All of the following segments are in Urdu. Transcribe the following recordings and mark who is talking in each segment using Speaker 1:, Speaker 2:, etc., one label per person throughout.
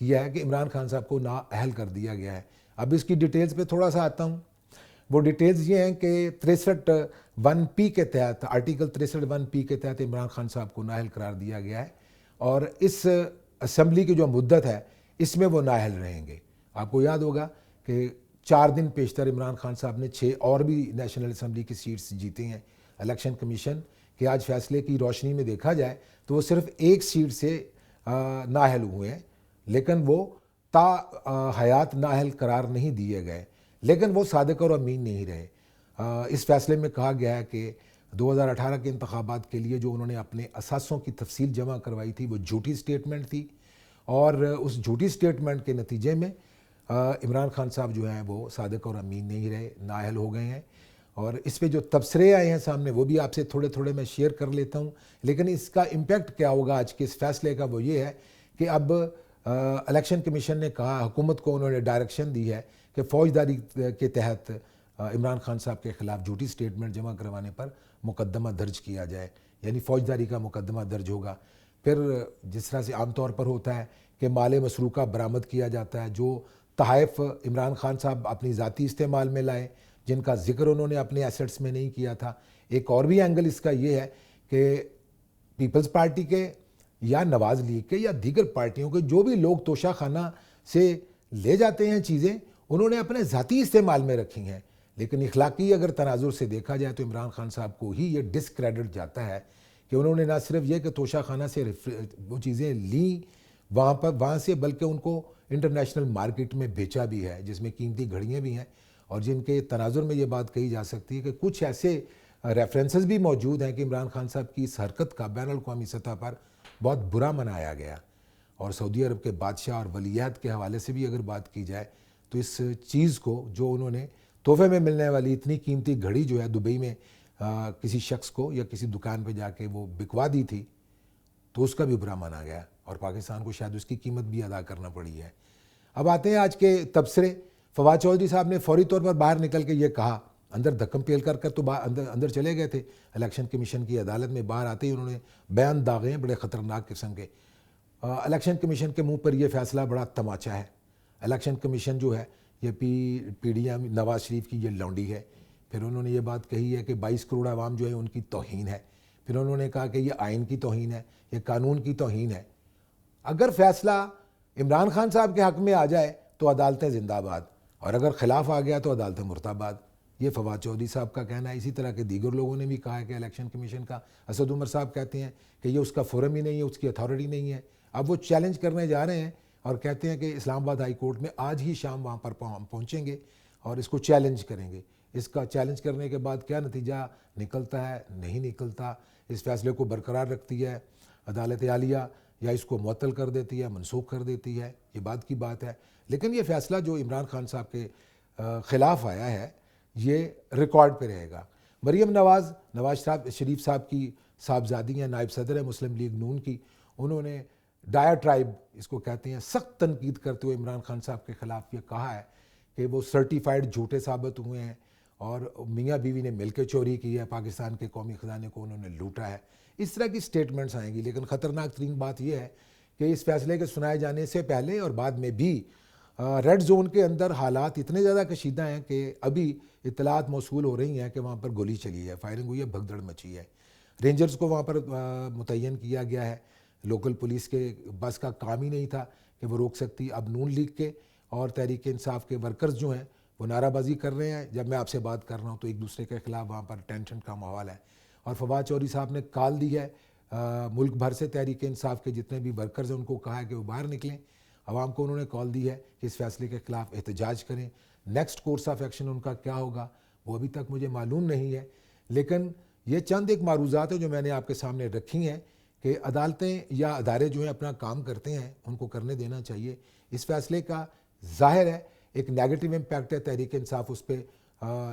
Speaker 1: کیا ہے کہ عمران خان صاحب کو نااہل کر دیا گیا ہے. اب اس کی ڈیٹیلز پہ تھوڑا سا آتا ہوں. وہ ڈیٹیلز یہ ہیں کہ 63(1)P کے تحت، آرٹیکل 63(1)P کے تحت عمران خان صاحب کو نااہل قرار دیا گیا ہے، اور اس اسمبلی کی جو مدت ہے اس میں وہ نااہل رہیں گے. آپ کو یاد ہوگا کہ 4 دن پیشتر عمران خان صاحب نے 6 اور بھی نیشنل اسمبلی کی سیٹس جیتے ہیں. الیکشن کمیشن کے آج فیصلے کی روشنی میں دیکھا جائے تو وہ صرف 1 سیٹ سے نااہل ہوئے ہیں، لیکن وہ تا حیات نااہل قرار نہیں دیے گئے، لیکن وہ صادق اور امین نہیں رہے. اس فیصلے میں کہا گیا ہے کہ 2018 کے انتخابات کے لیے جو انہوں نے اپنے اثاثوں کی تفصیل جمع کروائی تھی وہ جھوٹی سٹیٹمنٹ تھی، اور اس جھوٹی سٹیٹمنٹ کے نتیجے میں عمران خان صاحب جو ہیں وہ صادق اور امین نہیں رہے، نااہل ہو گئے ہیں. اور اس پہ جو تبصرے آئے ہیں سامنے وہ بھی آپ سے تھوڑے تھوڑے میں شیئر کر لیتا ہوں. لیکن اس کا امپیکٹ کیا ہوگا آج کے اس فیصلے کا، وہ یہ ہے کہ اب الیکشن کمیشن نے کہا، حکومت کو انہوں نے ڈائریکشن دی ہے کہ فوجداری کے تحت عمران خان صاحب کے خلاف جھوٹی سٹیٹمنٹ جمع کروانے پر مقدمہ درج کیا جائے، یعنی فوجداری کا مقدمہ درج ہوگا. پھر جس طرح سے عام طور پر ہوتا ہے کہ مال مسروقہ برآمد کیا جاتا ہے، جو تحائف عمران خان صاحب اپنی ذاتی استعمال میں لائے، جن کا ذکر انہوں نے اپنے ایسٹس میں نہیں کیا تھا. ایک اور بھی اینگل اس کا یہ ہے کہ پیپلز پارٹی کے یا نواز لیگ کے یا دیگر پارٹیوں کے جو بھی لوگ توشہ خانہ سے لے جاتے ہیں چیزیں، انہوں نے اپنے ذاتی استعمال میں رکھی ہیں. لیکن اخلاقی اگر تناظر سے دیکھا جائے تو عمران خان صاحب کو ہی یہ ڈسکریڈٹ جاتا ہے کہ انہوں نے نہ صرف یہ کہ توشہ خانہ سے وہ چیزیں لیں وہاں سے، بلکہ ان کو انٹرنیشنل مارکیٹ میں بیچا بھی ہے، جس میں قیمتی گھڑیاں بھی ہیں، اور جن کے تناظر میں یہ بات کہی جا سکتی ہے کہ کچھ ایسے ریفرنسز بھی موجود ہیں کہ عمران خان صاحب کی اس حرکت کا بین الاقوامی سطح پر بہت برا منایا گیا. اور سعودی عرب کے بادشاہ اور ولی عہد کے حوالے سے بھی اگر بات کی جائے تو اس چیز کو، جو انہوں نے تحفے میں ملنے والی اتنی قیمتی گھڑی جو ہے دبئی میں کسی شخص کو یا کسی دکان پہ جا کے وہ بکوا دی تھی، تو اس کا بھی برا مانا گیا، اور پاکستان کو شاید اس کی قیمت بھی ادا کرنا پڑی ہے. اب آتے ہیں آج کے تبصرے. فواد چودھری صاحب نے فوری طور پر باہر نکل کے یہ کہا، اندر دھکم پیل کر تو اندر چلے گئے تھے الیکشن کمیشن کی عدالت میں، باہر آتے ہی انہوں نے بیان داغے ہیں بڑے خطرناک قسم کے. الیکشن کمیشن کے منہ پر یہ فیصلہ بڑا تماچا ہے. الیکشن کمیشن جو ہے یہ P D M Nawaz Sharif کی یہ لونڈی ہے. پھر انہوں نے یہ بات کہی ہے کہ 22 کروڑ عوام جو ہے ان کی توہین ہے. پھر انہوں نے کہا کہ یہ آئین کی توہین ہے، یہ قانون کی توہین ہے. اگر فیصلہ عمران خان صاحب کے حق میں آ جائے تو عدالتیں زندہ باد، اور اگر خلاف آ گیا تو عدالتیں مرتباد. یہ فواد چودھری صاحب کا کہنا ہے. اسی طرح کے دیگر لوگوں نے بھی کہا ہے کہ الیکشن کمیشن کا، اسد عمر صاحب کہتے ہیں کہ یہ اس کا فورم ہی نہیں ہے، اس کی اتھارٹی نہیں ہے. اب وہ چیلنج کرنے جا رہے ہیں اور کہتے ہیں کہ اسلام آباد ہائی کورٹ میں آج ہی شام وہاں پر پہنچیں گے اور اس کو چیلنج کریں گے. اس کا چیلنج کرنے کے بعد کیا نتیجہ نکلتا ہے، نہیں نکلتا، اس فیصلے کو برقرار رکھتی ہے عدالت عالیہ یا اس کو معطل کر دیتی ہے، منسوخ کر دیتی ہے، یہ بات کی بات ہے. لیکن یہ فیصلہ جو عمران خان صاحب کے خلاف آیا ہے یہ ریکارڈ پہ رہے گا. مریم نواز شریف صاحب کی صاحبزادی ہیں، نائب صدر ہے مسلم لیگ نون کی. انہوں نے ڈائیٹرائب اس کو کہتے ہیں، سخت تنقید کرتے ہوئے عمران خان صاحب کے خلاف یہ کہا ہے کہ وہ سرٹیفائیڈ جھوٹے ثابت ہوئے ہیں اور میاں بیوی نے مل کے چوری کی ہے، پاکستان کے قومی خزانے کو انہوں نے لوٹا ہے. اس طرح کی سٹیٹمنٹس آئیں گی. لیکن خطرناک ترین بات یہ ہے کہ اس فیصلے کے سنائے جانے سے پہلے اور بعد میں بھی ریڈ زون کے اندر حالات اتنے زیادہ کشیدہ ہیں کہ ابھی اطلاعات موصول ہو رہی ہیں کہ وہاں پر گولی چلی ہے، فائرنگ ہوئی ہے، بھگدڑ مچی ہے. رینجرز کو وہاں پر متعین کیا گیا ہے. لوکل پولیس کے بس کا کام ہی نہیں تھا کہ وہ روک سکتی. اب نون لیگ کے اور تحریک انصاف کے ورکرز جو ہیں وہ نعرہ بازی کر رہے ہیں. جب میں آپ سے بات کر رہا ہوں تو ایک دوسرے کے خلاف وہاں پر ٹینشن کا ماحول ہے. اور فواد چودھری صاحب نے کال دی ہے ملک بھر سے تحریک انصاف کے جتنے بھی ورکرز ہیں ان کو کہا ہے کہ وہ باہر نکلیں. عوام کو انہوں نے کال دی ہے کہ اس فیصلے کے خلاف احتجاج کریں. Next course of action in کا کیا ہوگا وہ ابھی تک مجھے معلوم نہیں ہے. لیکن یہ چند ایک معروضات ہیں جو میں نے آپ کے سامنے رکھی ہیں کہ عدالتیں یا ادارے جو ہیں اپنا کام کرتے ہیں، ان کو کرنے دینا چاہیے. اس فیصلے کا ظاہر ہے ایک نیگیٹو امپیکٹ ہے، تحریک انصاف اس پہ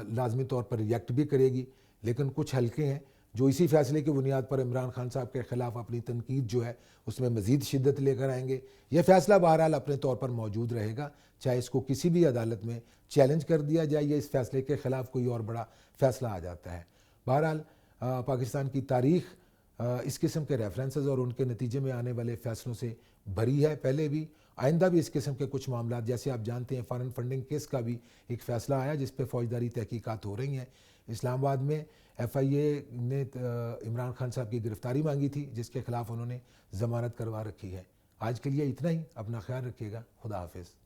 Speaker 1: لازمی طور پر ریئیکٹ بھی کرے گی. لیکن کچھ حلقے ہیں جو اسی فیصلے کی بنیاد پر عمران خان صاحب کے خلاف اپنی تنقید جو ہے اس میں مزید شدت لے کر آئیں گے. یہ فیصلہ بہرحال اپنے طور پر موجود رہے گا، چاہے اس کو کسی بھی عدالت میں چیلنج کر دیا جائے یا اس فیصلے کے خلاف کوئی اور بڑا فیصلہ آ جاتا ہے. بہرحال پاکستان کی تاریخ اس قسم کے ریفرنسز اور ان کے نتیجے میں آنے والے فیصلوں سے بھری ہے پہلے بھی آئندہ بھی اس قسم کے کچھ معاملات، جیسے آپ جانتے ہیں فارن فنڈنگ کیس کا بھی ایک فیصلہ آیا جس پہ فوجداری تحقیقات ہو رہی ہیں. اسلام آباد میں ایف آئی اے نے عمران خان صاحب کی گرفتاری مانگی تھی جس کے خلاف انہوں نے ضمانت کروا رکھی ہے. آج کے لیے اتنا ہی. اپنا خیال رکھیے گا. خدا حافظ.